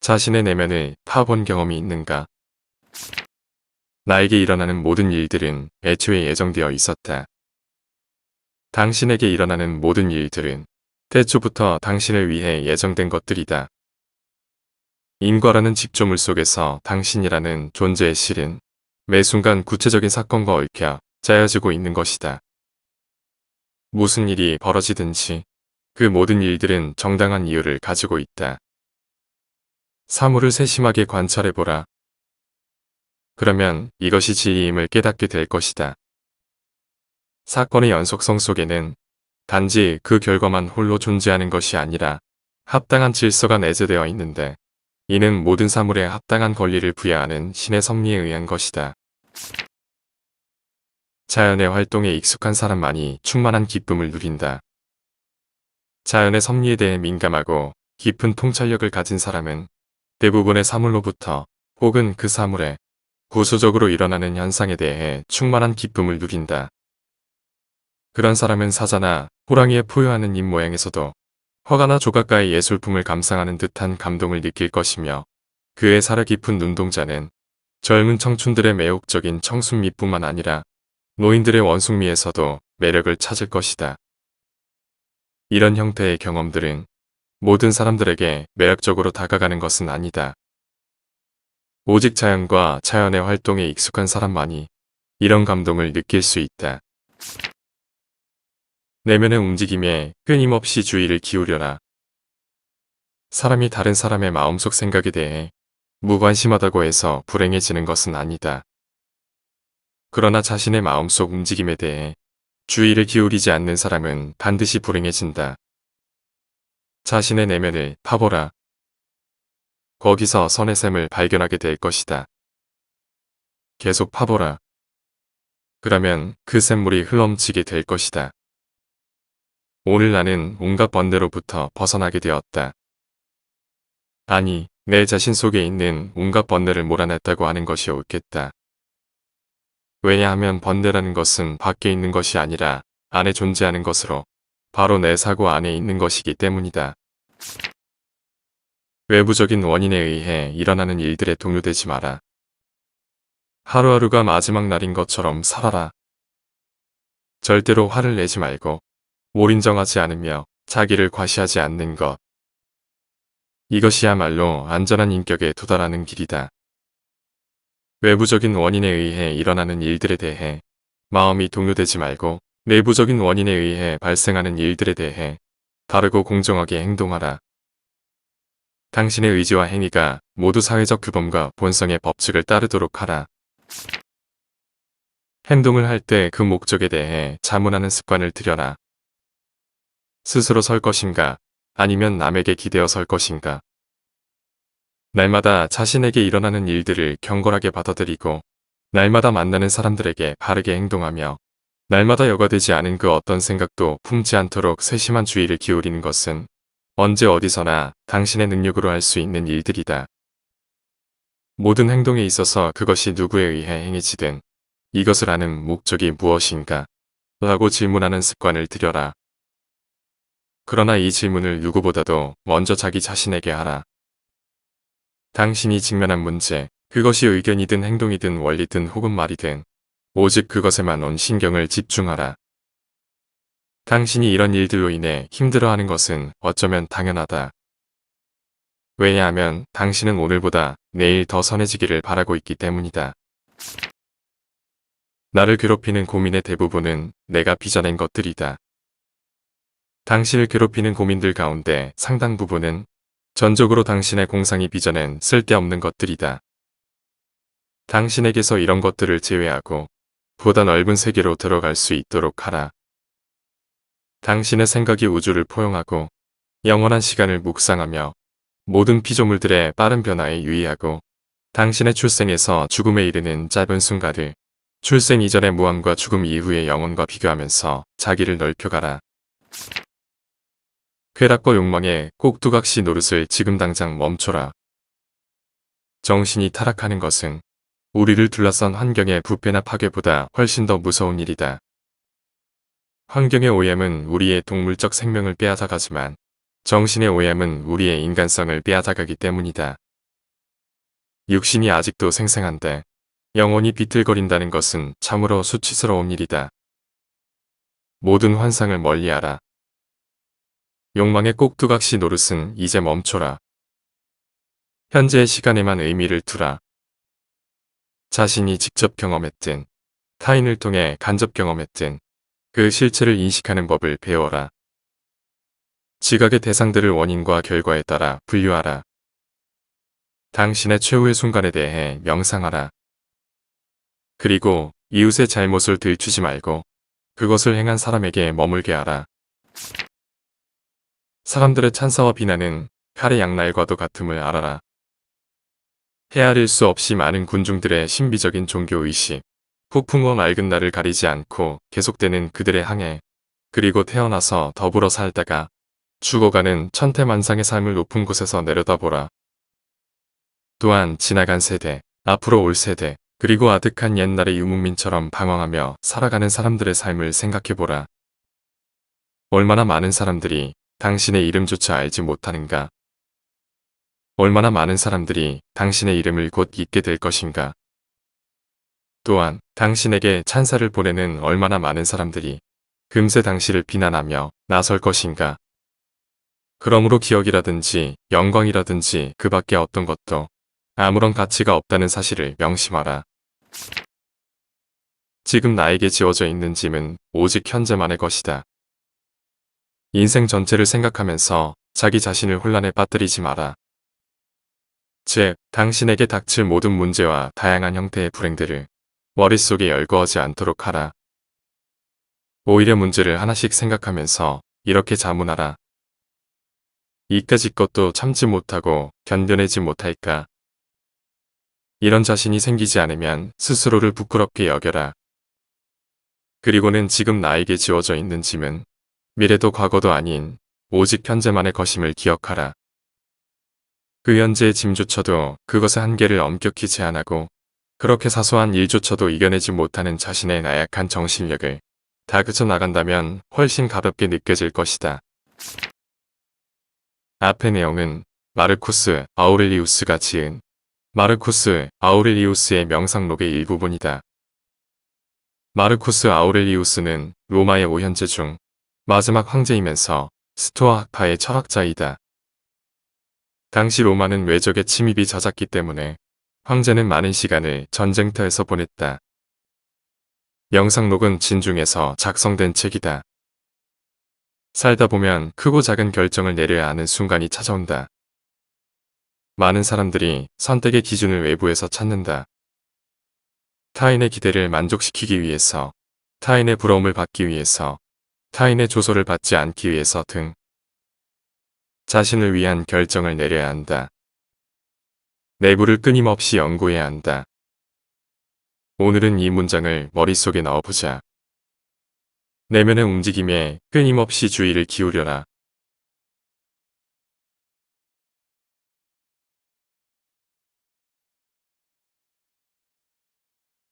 자신의 내면을 파본 경험이 있는가? 나에게 일어나는 모든 일들은 애초에 예정되어 있었다. 당신에게 일어나는 모든 일들은 태초부터 당신을 위해 예정된 것들이다. 인과라는 직조물 속에서 당신이라는 존재의 실은 매 순간 구체적인 사건과 얽혀 짜여지고 있는 것이다. 무슨 일이 벌어지든지 그 모든 일들은 정당한 이유를 가지고 있다. 사물을 세심하게 관찰해보라. 그러면 이것이 진리임을 깨닫게 될 것이다. 사건의 연속성 속에는 단지 그 결과만 홀로 존재하는 것이 아니라 합당한 질서가 내재되어 있는데 이는 모든 사물에 합당한 권리를 부여하는 신의 섭리에 의한 것이다. 자연의 활동에 익숙한 사람만이 충만한 기쁨을 누린다. 자연의 섭리에 대해 민감하고 깊은 통찰력을 가진 사람은 대부분의 사물로부터 혹은 그 사물에 구조적으로 일어나는 현상에 대해 충만한 기쁨을 누린다. 그런 사람은 사자나 호랑이에 포효하는 입 모양에서도 화가나 조각가의 예술품을 감상하는 듯한 감동을 느낄 것이며 그의 살아 깊은 눈동자는 젊은 청춘들의 매혹적인 청순미뿐만 아니라 노인들의 원숭미에서도 매력을 찾을 것이다. 이런 형태의 경험들은 모든 사람들에게 매력적으로 다가가는 것은 아니다. 오직 자연과 자연의 활동에 익숙한 사람만이 이런 감동을 느낄 수 있다. 내면의 움직임에 끊임없이 주의를 기울여라. 사람이 다른 사람의 마음속 생각에 대해 무관심하다고 해서 불행해지는 것은 아니다. 그러나 자신의 마음속 움직임에 대해 주의를 기울이지 않는 사람은 반드시 불행해진다. 자신의 내면을 파보라. 거기서 선의 샘을 발견하게 될 것이다. 계속 파보라. 그러면 그 샘물이 흘러넘치게 될 것이다. 오늘 나는 온갖 번뇌로부터 벗어나게 되었다. 아니, 내 자신 속에 있는 온갖 번뇌를 몰아냈다고 하는 것이 옳겠다. 왜냐하면 번뇌라는 것은 밖에 있는 것이 아니라 안에 존재하는 것으로 바로 내 사고 안에 있는 것이기 때문이다. 외부적인 원인에 의해 일어나는 일들에 동요되지 마라. 하루하루가 마지막 날인 것처럼 살아라. 절대로 화를 내지 말고 몰인정하지 않으며 자기를 과시하지 않는 것. 이것이야말로 안전한 인격에 도달하는 길이다. 외부적인 원인에 의해 일어나는 일들에 대해 마음이 동요되지 말고 내부적인 원인에 의해 발생하는 일들에 대해 다르고 공정하게 행동하라. 당신의 의지와 행위가 모두 사회적 규범과 본성의 법칙을 따르도록 하라. 행동을 할 때 그 목적에 대해 자문하는 습관을 들여라. 스스로 설 것인가 아니면 남에게 기대어 설 것인가. 날마다 자신에게 일어나는 일들을 경건하게 받아들이고 날마다 만나는 사람들에게 바르게 행동하며 날마다 여과되지 않은 그 어떤 생각도 품지 않도록 세심한 주의를 기울이는 것은 언제 어디서나 당신의 능력으로 할 수 있는 일들이다. 모든 행동에 있어서 그것이 누구에 의해 행해지든 이것을 하는 목적이 무엇인가? 라고 질문하는 습관을 들여라. 그러나 이 질문을 누구보다도 먼저 자기 자신에게 하라. 당신이 직면한 문제, 그것이 의견이든 행동이든 원리든 혹은 말이든 오직 그것에만 온 신경을 집중하라. 당신이 이런 일들로 인해 힘들어하는 것은 어쩌면 당연하다. 왜냐하면 당신은 오늘보다 내일 더 선해지기를 바라고 있기 때문이다. 나를 괴롭히는 고민의 대부분은 내가 빚어낸 것들이다. 당신을 괴롭히는 고민들 가운데 상당 부분은 전적으로 당신의 공상이 빚어낸 쓸데없는 것들이다. 당신에게서 이런 것들을 제외하고 보다 넓은 세계로 들어갈 수 있도록 하라. 당신의 생각이 우주를 포용하고 영원한 시간을 묵상하며 모든 피조물들의 빠른 변화에 유의하고 당신의 출생에서 죽음에 이르는 짧은 순간을 출생 이전의 무함과 죽음 이후의 영혼과 비교하면서 자기를 넓혀가라. 쾌락과 욕망의 꼭두각시 노릇을 지금 당장 멈춰라. 정신이 타락하는 것은 우리를 둘러싼 환경의 부패나 파괴보다 훨씬 더 무서운 일이다. 환경의 오염은 우리의 동물적 생명을 빼앗아가지만 정신의 오염은 우리의 인간성을 빼앗아가기 때문이다. 육신이 아직도 생생한데 영혼이 비틀거린다는 것은 참으로 수치스러운 일이다. 모든 환상을 멀리하라. 욕망의 꼭두각시 노릇은 이제 멈춰라. 현재의 시간에만 의미를 두라. 자신이 직접 경험했든 타인을 통해 간접 경험했든 그 실체를 인식하는 법을 배워라. 지각의 대상들을 원인과 결과에 따라 분류하라. 당신의 최후의 순간에 대해 명상하라. 그리고 이웃의 잘못을 들추지 말고 그것을 행한 사람에게 머물게 하라. 사람들의 찬사와 비난은 칼의 양날과도 같음을 알아라. 헤아릴 수 없이 많은 군중들의 신비적인 종교의식, 폭풍과 맑은 날을 가리지 않고 계속되는 그들의 항해, 그리고 태어나서 더불어 살다가 죽어가는 천태만상의 삶을 높은 곳에서 내려다보라. 또한 지나간 세대, 앞으로 올 세대, 그리고 아득한 옛날의 유목민처럼 방황하며 살아가는 사람들의 삶을 생각해보라. 얼마나 많은 사람들이 당신의 이름조차 알지 못하는가? 얼마나 많은 사람들이 당신의 이름을 곧 잊게 될 것인가? 또한 당신에게 찬사를 보내는 얼마나 많은 사람들이 금세 당신을 비난하며 나설 것인가? 그러므로 기억이라든지 영광이라든지 그 밖에 어떤 것도 아무런 가치가 없다는 사실을 명심하라. 지금 나에게 지어져 있는 짐은 오직 현재만의 것이다. 인생 전체를 생각하면서 자기 자신을 혼란에 빠뜨리지 마라. 즉, 당신에게 닥칠 모든 문제와 다양한 형태의 불행들을 머릿속에 열거하지 않도록 하라. 오히려 문제를 하나씩 생각하면서 이렇게 자문하라. 이까짓 것도 참지 못하고 견뎌내지 못할까? 이런 자신이 생기지 않으면 스스로를 부끄럽게 여겨라. 그리고는 지금 나에게 지어져 있는 짐은 미래도 과거도 아닌 오직 현재만의 것임을 기억하라. 그 현재의 짐조차도 그것의 한계를 엄격히 제한하고 그렇게 사소한 일조차도 이겨내지 못하는 자신의 나약한 정신력을 다그쳐 나간다면 훨씬 가볍게 느껴질 것이다. 앞의 내용은 마르쿠스 아우렐리우스가 지은 마르쿠스 아우렐리우스의 명상록의 일부분이다. 마르쿠스 아우렐리우스는 로마의 오현제 중 마지막 황제이면서 스토아 학파의 철학자이다. 당시 로마는 외적의 침입이 잦았기 때문에 황제는 많은 시간을 전쟁터에서 보냈다. 명상록은 진중에서 작성된 책이다. 살다 보면 크고 작은 결정을 내려야 하는 순간이 찾아온다. 많은 사람들이 선택의 기준을 외부에서 찾는다. 타인의 기대를 만족시키기 위해서, 타인의 부러움을 받기 위해서, 타인의 조소를 받지 않기 위해서 등 자신을 위한 결정을 내려야 한다. 내부를 끊임없이 연구해야 한다. 오늘은 이 문장을 머릿속에 넣어보자. 내면의 움직임에 끊임없이 주의를 기울여라.